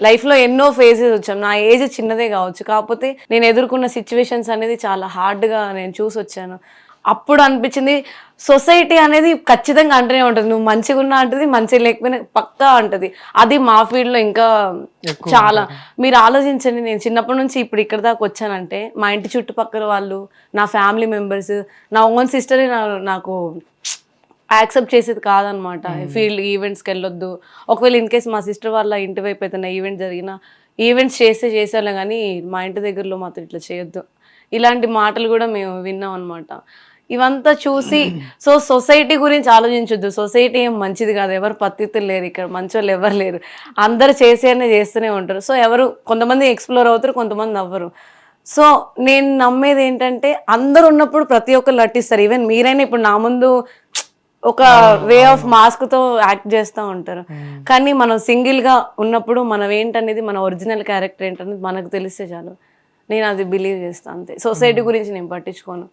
లైఫ్లో ఎన్నో ఫేజెస్ వచ్చాం. నా ఏజ్ చిన్నదే కావచ్చు, కాకపోతే నేను ఎదుర్కొన్న సిచ్యువేషన్స్ అనేది చాలా హార్డ్గా నేను చూసి వచ్చాను. అప్పుడు అనిపించింది సొసైటీ అనేది ఖచ్చితంగా అంటూనే ఉంటుంది, నువ్వు మంచిగా ఉన్నా అంటది, మంచిగా లేకపోయినా పక్కా అంటది. అది మా ఫీల్డ్లో ఇంకా చాలా. మీరు ఆలోచించండి, నేను చిన్నప్పటి నుంచి ఇప్పుడు ఇక్కడ దాకా వచ్చానంటే మా ఇంటి చుట్టుపక్కల వాళ్ళు, నా ఫ్యామిలీ మెంబర్స్, నా ఓన్ సిస్టరే నాకు యాక్సెప్ట్ చేసేది కాదనమాట. ఫీల్డ్ ఈవెంట్స్కి వెళ్ళొద్దు, ఒకవేళ ఇన్ కేస్ మా సిస్టర్ వాళ్ళ ఇంటి వైపు ఏదైనా ఈవెంట్ జరిగినా ఈవెంట్స్ చేసేలా కానీ మా ఇంటి దగ్గరలో మాత్రం ఇట్లా చేయొద్దు, ఇలాంటి మాటలు కూడా మేము విన్నాం అనమాట. ఇవంతా చూసి సొసైటీ గురించి ఆలోచించొద్దు, సొసైటీ ఏం మంచిది కాదు, ఎవరు పత్తితులు లేరు ఇక్కడ, మంచి వాళ్ళు ఎవరు లేరు, అందరు చేస్తూనే ఉంటారు. సో ఎవరు కొంతమంది ఎక్స్ప్లోర్ అవుతారు, కొంతమంది అవ్వరు. సో నేను నమ్మేది ఏంటంటే అందరు ఉన్నప్పుడు ప్రతి ఒక్కరు నటిస్తారు. ఈవెన్ మీరైనా ఇప్పుడు నా ముందు ఒక వే ఆఫ్ మాస్క్ తో యాక్ట్ చేస్తూ ఉంటారు, కానీ మనం సింగిల్ గా ఉన్నప్పుడు మనం ఏంటనేది, మన ఒరిజినల్ క్యారెక్టర్ ఏంటనేది మనకు తెలిస్తే చాలు. నేను అది బిలీవ్ చేస్తాను అంతే. సొసైటీ గురించి నేను పట్టించుకోను.